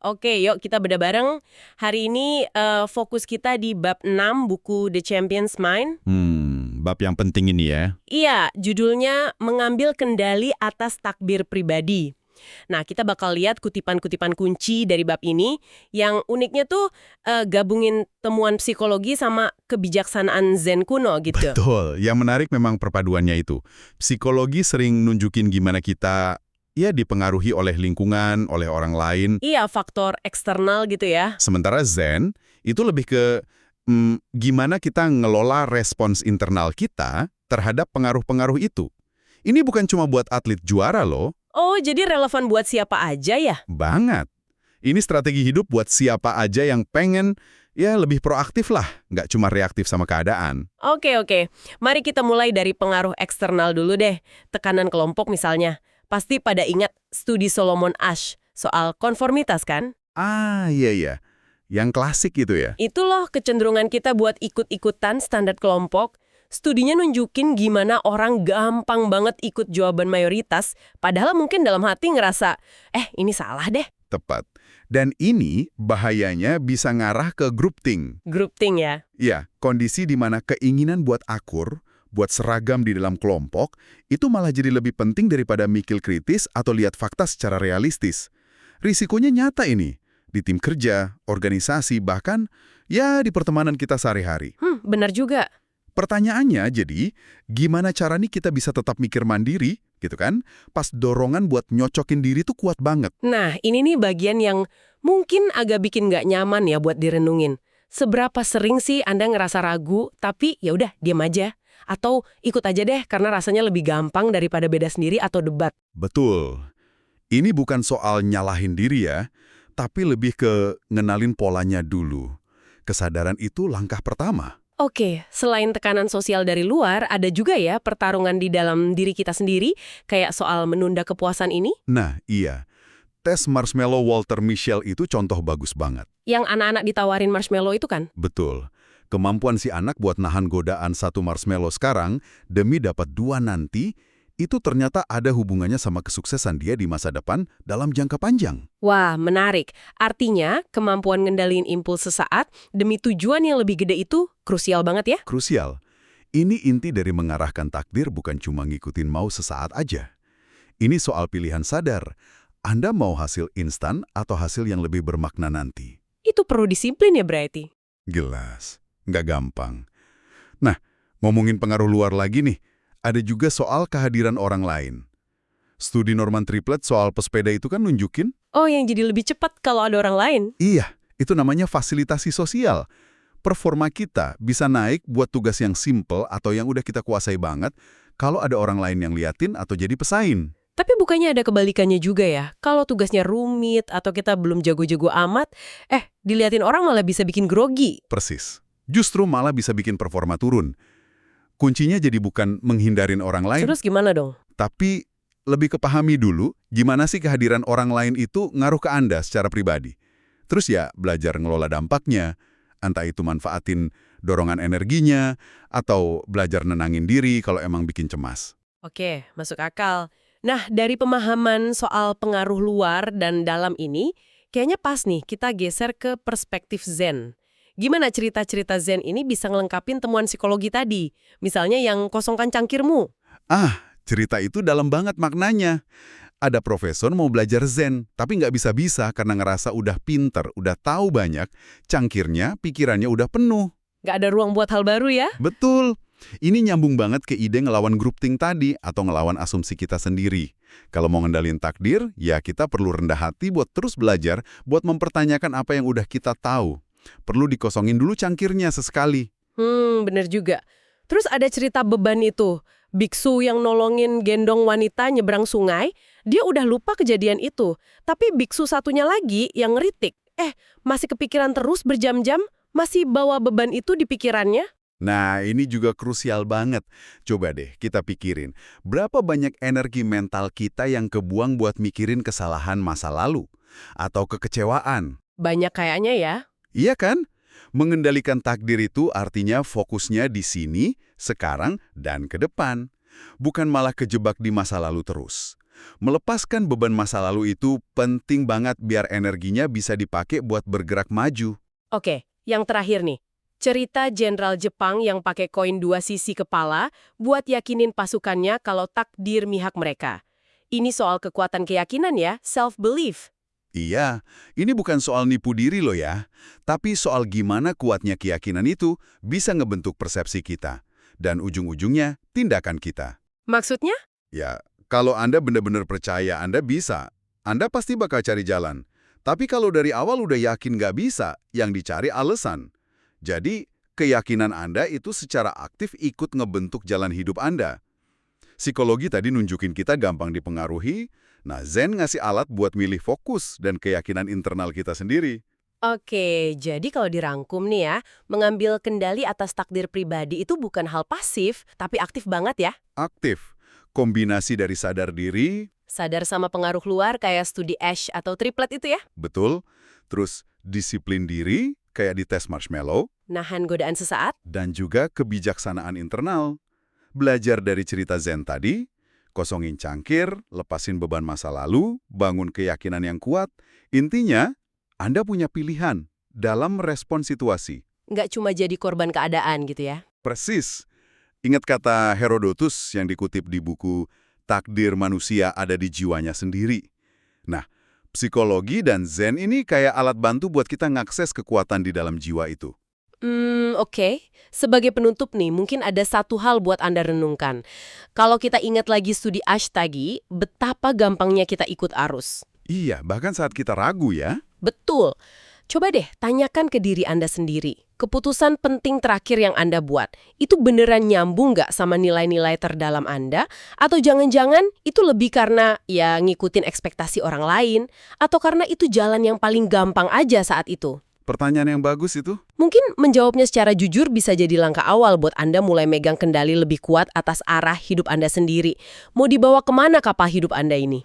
Oke, yuk kita beda bareng. Hari ini fokus kita di bab 6 buku The Champion's Mind. Bab yang penting ini ya. Iya, judulnya Mengambil Kendali Atas Takdir Pribadi. Nah, kita bakal lihat kutipan-kutipan kunci dari bab ini yang uniknya tuh gabungin temuan psikologi sama kebijaksanaan Zen kuno gitu. Betul, yang menarik memang perpaduannya itu. Psikologi sering nunjukin gimana kita dipengaruhi oleh lingkungan, oleh orang lain. Iya, faktor eksternal gitu ya. Sementara Zen itu lebih ke gimana kita ngelola respons internal kita terhadap pengaruh-pengaruh itu. Ini bukan cuma buat atlet juara loh. Oh, jadi relevan buat siapa aja ya? Banget. Ini strategi hidup buat siapa aja yang pengen lebih proaktif lah, nggak cuma reaktif sama keadaan. Oke. Mari kita mulai dari pengaruh eksternal dulu deh. Tekanan kelompok misalnya. Pasti pada ingat studi Solomon Asch soal konformitas kan? Iya. Yang klasik gitu ya. Itu loh kecenderungan kita buat ikut-ikutan standar kelompok. Studinya nunjukin gimana orang gampang banget ikut jawaban mayoritas, padahal mungkin dalam hati ngerasa, ini salah deh. Tepat. Dan ini bahayanya bisa ngarah ke groupthink. Groupthink ya? Ya, kondisi di mana keinginan buat akur, buat seragam di dalam kelompok, itu malah jadi lebih penting daripada mikir kritis atau lihat fakta secara realistis. Risikonya nyata ini, di tim kerja, organisasi, bahkan di pertemanan kita sehari-hari. Benar juga. Pertanyaannya jadi, gimana caranya kita bisa tetap mikir mandiri, gitu kan? Pas dorongan buat nyocokin diri tuh kuat banget. Nah, ini nih bagian yang mungkin agak bikin nggak nyaman ya buat direnungin. Seberapa sering sih Anda ngerasa ragu, tapi ya udah diam aja. Atau ikut aja deh karena rasanya lebih gampang daripada beda sendiri atau debat. Betul. Ini bukan soal nyalahin diri ya, tapi lebih ke ngenalin polanya dulu. Kesadaran itu langkah pertama. Oke, selain tekanan sosial dari luar, ada juga ya pertarungan di dalam diri kita sendiri, kayak soal menunda kepuasan ini? Nah, iya. Tes marshmallow Walter Mischel itu contoh bagus banget. Yang anak-anak ditawarin marshmallow itu kan? Betul. Kemampuan si anak buat nahan godaan satu marshmallow sekarang demi dapat 2 nanti, itu ternyata ada hubungannya sama kesuksesan dia di masa depan dalam jangka panjang. Wah, menarik. Artinya, kemampuan ngendaliin impuls sesaat demi tujuan yang lebih gede itu krusial banget ya? Krusial. Ini inti dari mengarahkan takdir bukan cuma ngikutin mau sesaat aja. Ini soal pilihan sadar. Anda mau hasil instan atau hasil yang lebih bermakna nanti? Itu perlu disiplin ya berarti? Jelas. Nggak gampang. Nah, ngomongin pengaruh luar lagi nih. Ada juga soal kehadiran orang lain. Studi Norman Triplett soal pesepeda itu kan nunjukin? Oh, yang jadi lebih cepat kalau ada orang lain? Iya, itu namanya fasilitasi sosial. Performa kita bisa naik buat tugas yang simple atau yang udah kita kuasai banget kalau ada orang lain yang liatin atau jadi pesaing. Tapi bukannya ada kebalikannya juga ya? Kalau tugasnya rumit atau kita belum jago-jago amat, diliatin orang malah bisa bikin grogi. Persis. Justru malah bisa bikin performa turun. Kuncinya jadi bukan menghindarin orang lain. Terus gimana dong? Tapi lebih kepahami dulu gimana sih kehadiran orang lain itu ngaruh ke Anda secara pribadi. Terus belajar ngelola dampaknya, entah itu manfaatin dorongan energinya, atau belajar nenangin diri kalau emang bikin cemas. Oke, masuk akal. Nah, dari pemahaman soal pengaruh luar dan dalam ini, kayaknya pas nih kita geser ke perspektif Zen. Gimana cerita-cerita Zen ini bisa ngelengkapin temuan psikologi tadi? Misalnya yang kosongkan cangkirmu. Cerita itu dalam banget maknanya. Ada profesor mau belajar Zen, tapi nggak bisa-bisa karena ngerasa udah pinter, udah tahu banyak, cangkirnya, pikirannya udah penuh. Nggak ada ruang buat hal baru ya? Betul. Ini nyambung banget ke ide ngelawan groupthink tadi atau ngelawan asumsi kita sendiri. Kalau mau ngendalin takdir, kita perlu rendah hati buat terus belajar, buat mempertanyakan apa yang udah kita tahu. Perlu dikosongin dulu cangkirnya sesekali. Bener juga. Terus ada cerita beban itu. Biksu yang nolongin gendong wanita nyebrang sungai, dia udah lupa kejadian itu. Tapi biksu satunya lagi yang ngeritik. Masih kepikiran terus berjam-jam, masih bawa beban itu di pikirannya. Nah, ini juga krusial banget. Coba deh kita pikirin, berapa banyak energi mental kita yang kebuang buat mikirin kesalahan masa lalu? Atau kekecewaan? Banyak kayaknya ya. Iya kan? Mengendalikan takdir itu artinya fokusnya di sini, sekarang, dan ke depan. Bukan malah kejebak di masa lalu terus. Melepaskan beban masa lalu itu penting banget biar energinya bisa dipakai buat bergerak maju. Oke, yang terakhir nih. Cerita Jenderal Jepang yang pakai koin 2 sisi kepala buat yakinin pasukannya kalau takdir mihak mereka. Ini soal kekuatan keyakinan ya, self-belief. Iya, ini bukan soal nipu diri loh ya, tapi soal gimana kuatnya keyakinan itu bisa ngebentuk persepsi kita. Dan ujung-ujungnya, tindakan kita. Maksudnya? Ya, kalau Anda benar-benar percaya Anda bisa, Anda pasti bakal cari jalan. Tapi kalau dari awal udah yakin nggak bisa, yang dicari alasan. Jadi, keyakinan Anda itu secara aktif ikut ngebentuk jalan hidup Anda. Psikologi tadi nunjukin kita gampang dipengaruhi, nah Zen ngasih alat buat milih fokus dan keyakinan internal kita sendiri. Oke, jadi kalau dirangkum nih ya, mengambil kendali atas takdir pribadi itu bukan hal pasif, tapi aktif banget ya. Aktif, kombinasi dari sadar diri, Sadar sama pengaruh luar kayak studi Ash atau triplet itu ya. betul, terus disiplin diri, kayak di tes marshmallow, Nahan godaan sesaat. dan juga kebijaksanaan internal. Belajar dari cerita Zen tadi, kosongin cangkir, lepasin beban masa lalu, bangun keyakinan yang kuat. Intinya, Anda punya pilihan dalam merespon situasi. Nggak cuma jadi korban keadaan gitu ya. Persis. Ingat kata Herodotus yang dikutip di buku Takdir Manusia Ada di Jiwanya Sendiri. Nah, psikologi dan Zen ini kayak alat bantu buat kita ngakses kekuatan di dalam jiwa itu. Oke. Sebagai penutup nih, mungkin ada satu hal buat Anda renungkan. Kalau kita ingat lagi studi Ash tadi, betapa gampangnya kita ikut arus. Iya, bahkan saat kita ragu ya. Betul. Coba deh tanyakan ke diri Anda sendiri. Keputusan penting terakhir yang Anda buat, itu beneran nyambung nggak sama nilai-nilai terdalam Anda? Atau jangan-jangan itu lebih karena ya ngikutin ekspektasi orang lain? Atau karena itu jalan yang paling gampang aja saat itu? Pertanyaan yang bagus itu. Mungkin menjawabnya secara jujur bisa jadi langkah awal buat Anda mulai megang kendali lebih kuat atas arah hidup Anda sendiri. Mau dibawa kemana kapal hidup Anda ini?